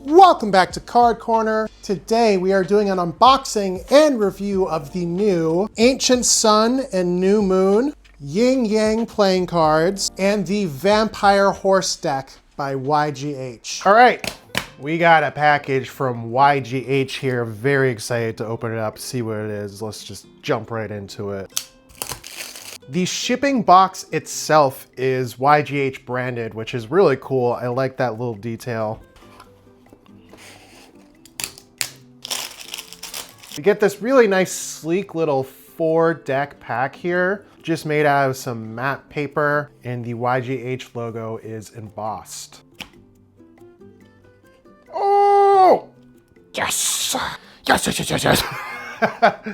Welcome back to Card Corner. Today we are doing an unboxing and review of the new Ancient Sun and New Moon Yin Yang playing cards and the Vampire Horse deck by YGH. All right, we got a package from YGH here. Very excited to open it up, see what it is. Let's just jump right into it. The shipping box itself is YGH branded, which is really cool. I like that little detail. We get this really nice, sleek little 4-deck pack here, just made out of some matte paper, and the YGH logo is embossed. Oh! Yes! Yes, yes, yes, yes, yes!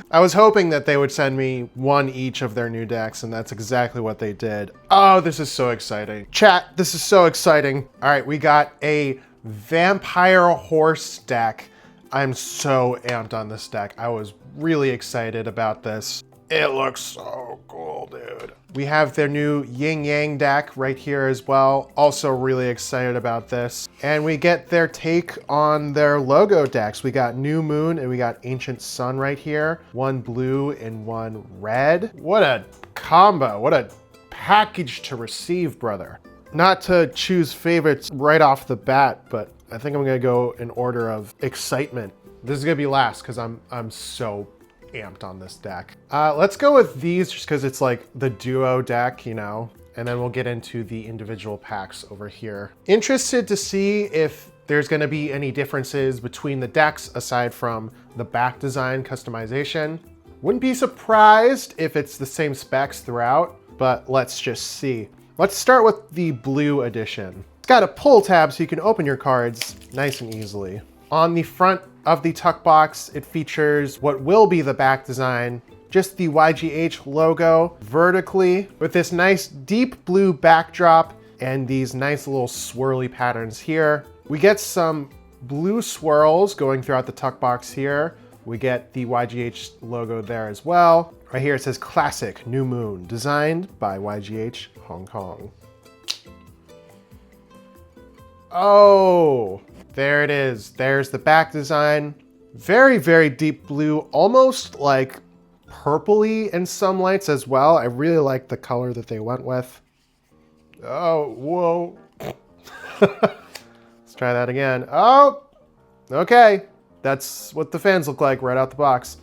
I was hoping that they would send me one each of their new decks, and that's exactly what they did. Oh, this is so exciting. Chat, this is so exciting. All right, we got a Vampire Horse deck. I'm so amped on this deck. I was really excited about this. It looks so cool, dude. We have their new Yin Yang deck right here as well. Also really excited about this. And we get their take on their logo decks. We got New Moon and we got Ancient Sun right here. One blue and one red. What a combo. What a package to receive, brother. Not to choose favorites right off the bat, but I think I'm gonna go in order of excitement. This is gonna be last because I'm so amped on this deck. Let's go with these just because it's like the duo deck, you know, and then we'll get into the individual packs over here. Interested to see if there's gonna be any differences between the decks aside from the back design customization. Wouldn't be surprised if it's the same specs throughout, but let's just see. Let's start with the blue edition. It's got a pull tab so you can open your cards nice and easily. On the front of the tuck box, it features what will be the back design, just the YGH logo vertically with this nice deep blue backdrop and these nice little swirly patterns here. We get some blue swirls going throughout the tuck box here. We get the YGH logo there as well. Right here it says Classic New Moon, designed by YGH Hong Kong. Oh, there it is. There's the back design. Very, very deep blue, almost like purpley in some lights as well. I really like the color that they went with. Oh, whoa. Let's try that again. Oh, okay. That's what the fans look like right out the box.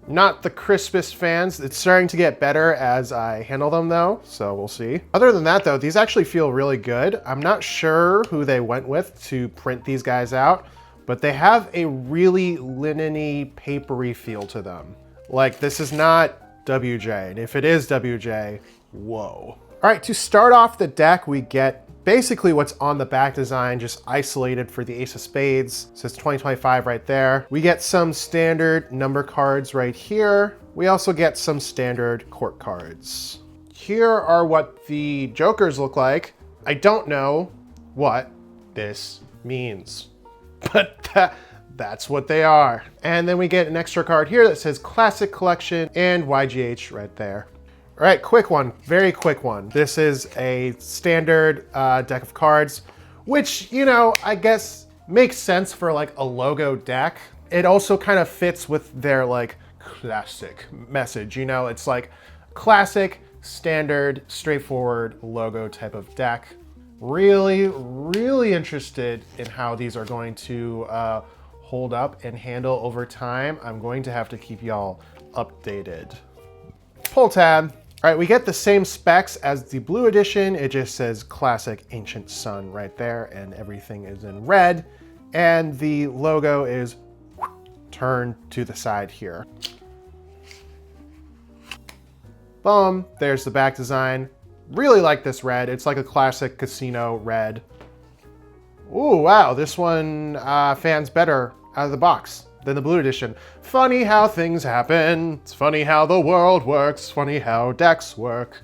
Not the crispest fans. It's starting to get better as I handle them though, so we'll see. Other than that though, these actually feel really good. I'm not sure who they went with to print these guys out, but they have a really linen-y, papery feel to them. Like, this is not WJ, and if it is WJ, whoa. All right, to start off the deck, we get basically what's on the back design, just isolated for the Ace of Spades. It says 2025 right there. We get some standard number cards right here. We also get some standard court cards. Here are what the jokers look like. I don't know what this means, but that's what they are. And then we get an extra card here that says Classic Collection and YGH right there. All right, quick one, very quick one. This is a standard deck of cards, which, you know, I guess makes sense for like a logo deck. It also kind of fits with their like classic message, you know? It's like classic, standard, straightforward logo type of deck. Really, really interested in how these are going to hold up and handle over time. I'm going to have to keep y'all updated. Pull tab. All right, we get the same specs as the blue edition. It just says Classic Ancient Sun right there, and everything is in red. And the logo is turned to the side here. Boom, there's the back design. Really like this red. It's like a classic casino red. Ooh, wow, this one fans better out of the box than the blue edition. Funny how things happen. It's funny how the world works. Funny how decks work.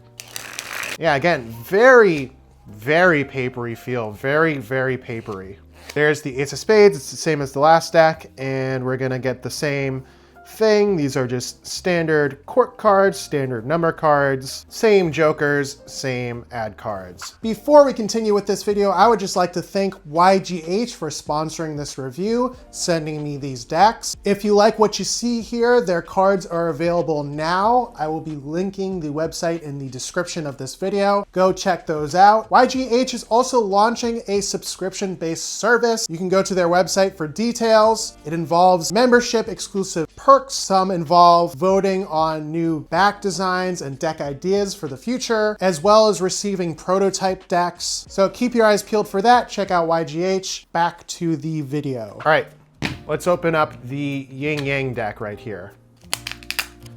Yeah, again, very, very papery feel. Very, very papery. There's the Ace of Spades. It's the same as the last deck, and we're gonna get the same thing. These are just standard court cards, standard number cards, same jokers, same ad cards. Before we continue with this video, I would just like to thank YGH for sponsoring this review, sending me these decks. If you like what you see here, their cards are available now. I will be linking the website in the description of this video. Go check those out. YGH is also launching a subscription-based service. You can go to their website for details. It involves membership exclusive perks. Some involve voting on new back designs and deck ideas for the future, as well as receiving prototype decks. So keep your eyes peeled for that. Check out YGH. Back to the video. All right, let's open up the Yin Yang deck right here.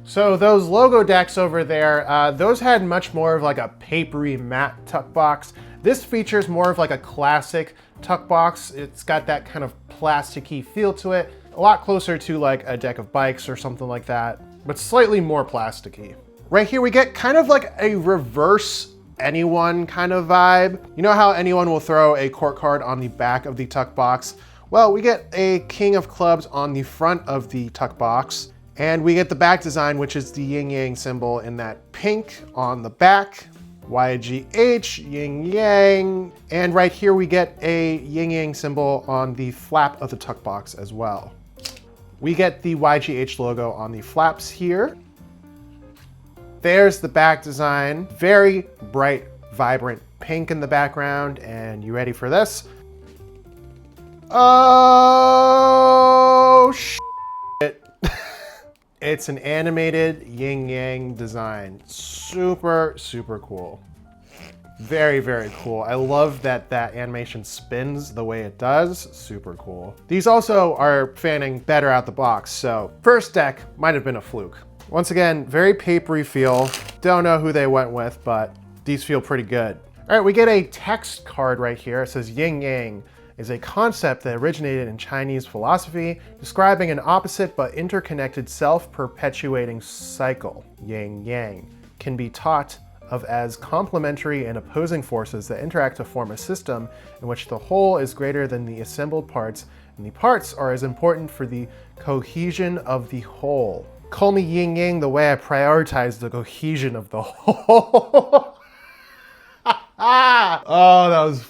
So those logo decks over there, those had much more of like a papery matte tuck box. This features more of like a classic tuck box. It's got that kind of plasticky feel to it. A lot closer to like a deck of bikes or something like that, but slightly more plasticky. Right here we get kind of like a reverse anyone kind of vibe. You know how anyone will throw a court card on the back of the tuck box? Well, we get a king of clubs on the front of the tuck box, and we get the back design, which is the yin yang symbol in that pink on the back. YGH, yin yang, and right here we get a yin yang symbol on the flap of the tuck box as well. We get the YGH logo on the flaps here. There's the back design, very bright, vibrant pink in the background, and you ready for this? Oh, shit. It's an animated yin yang design. Super, super cool. Very, very cool. I love that that animation spins the way it does. Super cool. These also are fanning better out the box. So first deck might have been a fluke. Once again, very papery feel. Don't know who they went with, but these feel pretty good. All right, we get a text card right here. It says Yin Yang is a concept that originated in Chinese philosophy, describing an opposite but interconnected self-perpetuating cycle. Yin Yang can be taught of as complementary and opposing forces that interact to form a system in which the whole is greater than the assembled parts, and the parts are as important for the cohesion of the whole. Call me Yin Yang the way I prioritize the cohesion of the whole. Oh, that was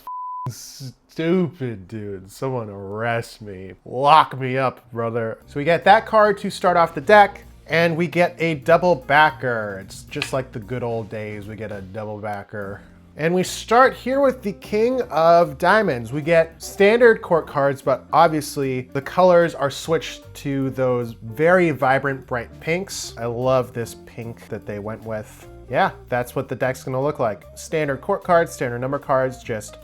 stupid, dude. Someone arrest me. Lock me up, brother. So we get that card to start off the deck, and we get a double backer. It's just like the good old days. We get a double backer. And we start here with the King of Diamonds. We get standard court cards, but obviously the colors are switched to those very vibrant, bright pinks. I love this pink that they went with. Yeah, that's what the deck's gonna look like. Standard court cards, standard number cards, just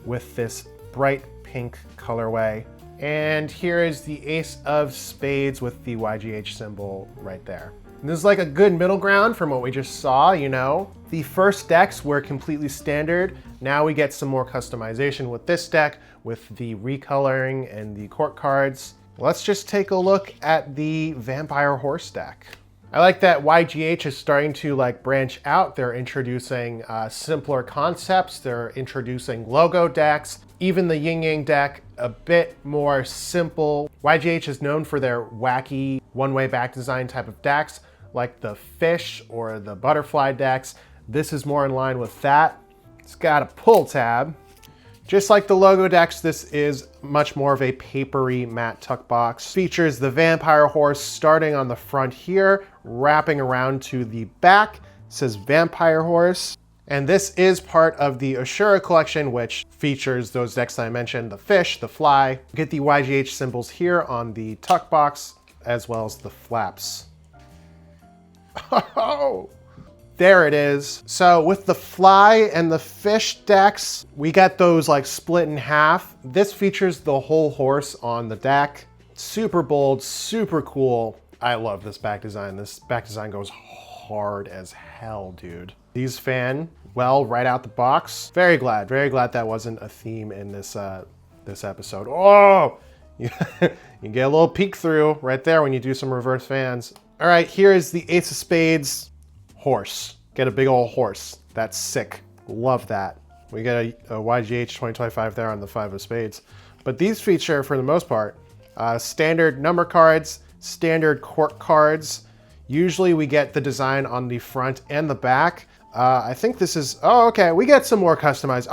with this bright pink colorway. And here is the Ace of Spades with the YGH symbol right there. And this is like a good middle ground from what we just saw, you know? The first decks were completely standard. Now we get some more customization with this deck, with the recoloring and the court cards. Let's just take a look at the Vampire Horse deck. I like that YGH is starting to like branch out. They're introducing simpler concepts. They're introducing logo decks. Even the Yin Yang deck, a bit more simple. YGH is known for their wacky one-way back design type of decks, like the fish or the butterfly decks. This is more in line with that. It's got a pull tab. Just like the logo decks, this is much more of a papery matte tuck box. Features the Vampire Horse starting on the front here, wrapping around to the back. It says Vampire Horse. And this is part of the Ashura collection, which features those decks that I mentioned, the fish, the fly. You get the YGH symbols here on the tuck box, as well as the flaps. Oh! There it is. So with the fly and the fish decks, we got those like split in half. This features the whole horse on the deck. Super bold, super cool. I love this back design. This back design goes hard as hell, dude. These fan well right out the box. Very glad that wasn't a theme in this this episode. Oh, you get a little peek through right there when you do some reverse fans. All right, here is the Ace of Spades horse. Get a big old horse. That's sick. Love that. We get a YGH 2025 there on the Five of Spades. But these feature, for the most part, standard number cards, standard court cards. Usually we get the design on the front and the back. I think this is, oh, okay, we get some more customized.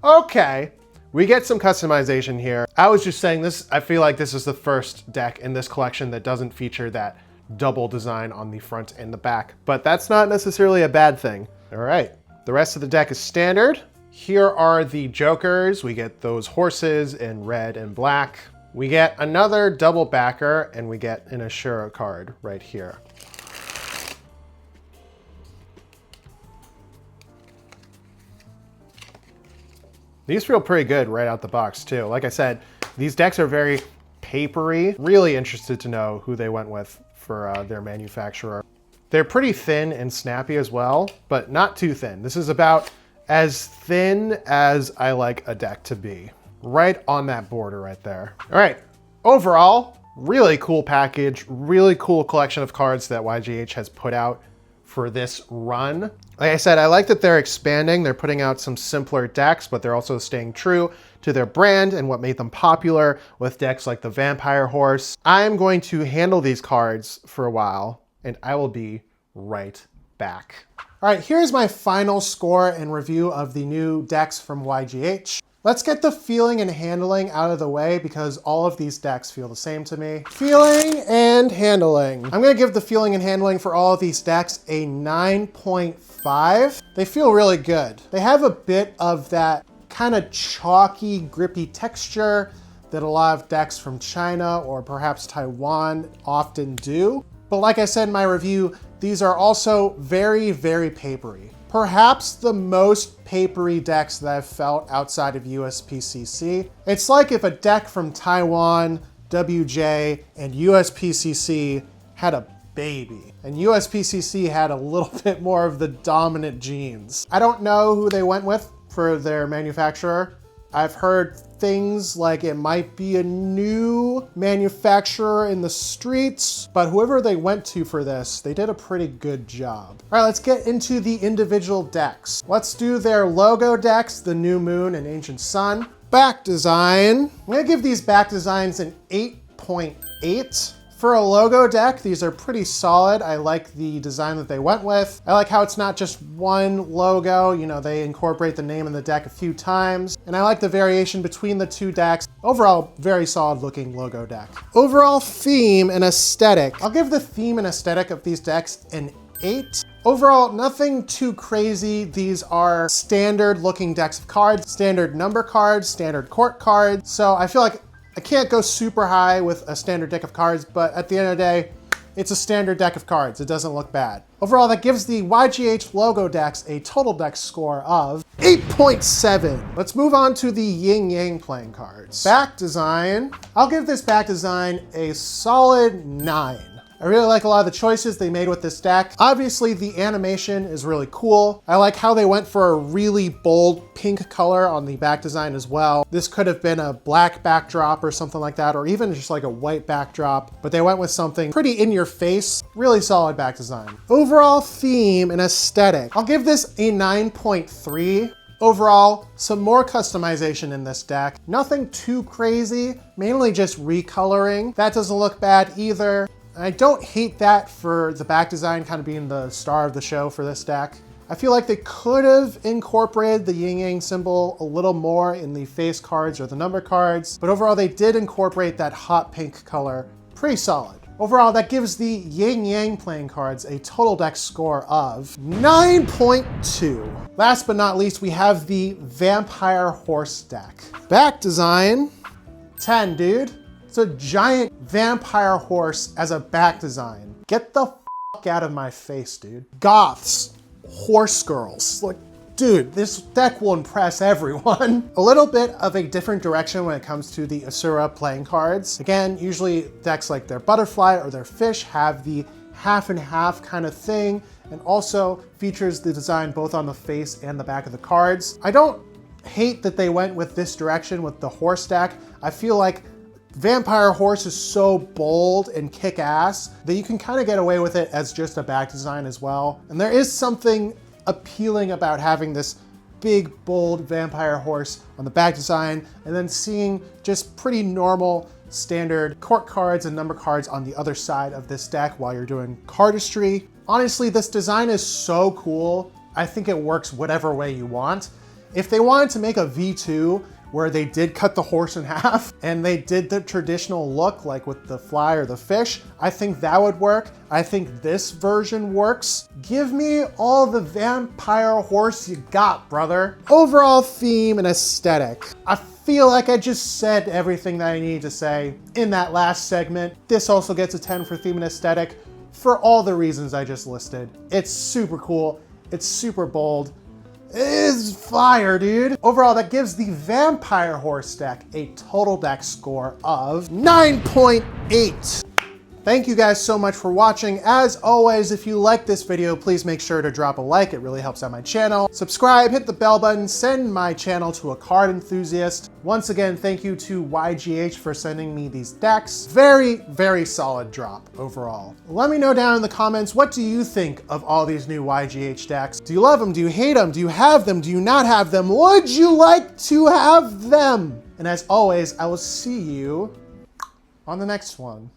Okay. We get some customization here. I was just saying this, I feel like this is the first deck in this collection that doesn't feature that double design on the front and the back, but that's not necessarily a bad thing. All right, the rest of the deck is standard. Here are the jokers. We get those horses in red and black. We get another double backer, and we get an Ashura card right here. These feel pretty good right out the box too. Like I said, these decks are very papery. Really interested to know who they went with for their manufacturer. They're pretty thin and snappy as well, but not too thin. This is about as thin as I like a deck to be. Right on that border right there. All right, overall, really cool package, really cool collection of cards that YGH has put out for this run. Like I said, I like that they're expanding. They're putting out some simpler decks, but they're also staying true to their brand and what made them popular with decks like the Vampire Horse. I'm going to handle these cards for a while, and I will be right back. All right, here's my final score and review of the new decks from YGH. Let's get the feeling and handling out of the way because all of these decks feel the same to me. Feeling and handling. I'm gonna give the feeling and handling for all of these decks a 9.5. They feel really good. They have a bit of that kind of chalky, grippy texture that a lot of decks from China or perhaps Taiwan often do. But like I said in my review, these are also very, very papery. Perhaps the most papery decks that I've felt outside of USPCC. It's like if a deck from Taiwan, WJ, and USPCC had a baby, and USPCC had a little bit more of the dominant genes. I don't know who they went with for their manufacturer. I've heard things like it might be a new manufacturer in the streets, but whoever they went to for this, they did a pretty good job. All right, let's get into the individual decks. Let's do their logo decks, the New Moon and Ancient Sun. Back design. I'm gonna give these back designs an 8.8. For a logo deck, these are pretty solid. I like the design that they went with. I like how it's not just one logo. You know, they incorporate the name in the deck a few times. And I like the variation between the two decks. Overall, very solid looking logo deck. Overall theme and aesthetic. I'll give the theme and aesthetic of these decks an 8. Overall, nothing too crazy. These are standard looking decks of cards, standard number cards, standard court cards. So I feel like I can't go super high with a standard deck of cards, but at the end of the day, it's a standard deck of cards. It doesn't look bad. Overall, that gives the YGH logo decks a total deck score of 8.7. Let's move on to the Yin Yang playing cards. Back design. I'll give this back design a solid 9. I really like a lot of the choices they made with this deck. Obviously, the animation is really cool. I like how they went for a really bold pink color on the back design as well. This could have been a black backdrop or something like that, or even just like a white backdrop, but they went with something pretty in your face. Really solid back design. Overall theme and aesthetic. I'll give this a 9.3. Overall, some more customization in this deck. Nothing too crazy, mainly just recoloring. That doesn't look bad either. I don't hate that for the back design kind of being the star of the show for this deck. I feel like they could have incorporated the yin yang symbol a little more in the face cards or the number cards, but overall they did incorporate that hot pink color. Pretty solid. Overall, that gives the Yin Yang playing cards a total deck score of 9.2. Last but not least, we have the Vampire Horse deck. Back design, 10, dude. It's a giant vampire horse as a back design. Get the fuck out of my face, dude. Goths, horse girls. Like, dude, this deck will impress everyone. A little bit of a different direction when it comes to the Asura playing cards. Again, usually decks like their butterfly or their fish have the half and half kind of thing, and also features the design both on the face and the back of the cards. I don't hate that they went with this direction with the horse deck. I feel like Vampire Horse is so bold and kick-ass that you can kind of get away with it as just a back design as well. And there is something appealing about having this big, bold vampire horse on the back design, and then seeing just pretty normal standard court cards and number cards on the other side of this deck while you're doing cardistry. Honestly, this design is so cool. I think it works whatever way you want. If they wanted to make a V2 where they did cut the horse in half and they did the traditional look like with the fly or the fish, I think that would work. I think this version works. Give me all the vampire horse you got, brother. Overall theme and aesthetic. I feel like I just said everything that I needed to say in that last segment. This also gets a 10 for theme and aesthetic for all the reasons I just listed. It's super cool. It's super bold. It is fire, dude. Overall, that gives the Vampire Horse deck a total deck score of 9.8. Thank you guys so much for watching. As always, if you like this video, please make sure to drop a like. It really helps out my channel. Subscribe, hit the bell button, send my channel to a card enthusiast. Once again, thank you to YGH for sending me these decks. Very, very solid drop overall. Let me know down in the comments, what do you think of all these new YGH decks? Do you love them? Do you hate them? Do you have them? Do you not have them? Would you like to have them? And as always, I will see you on the next one.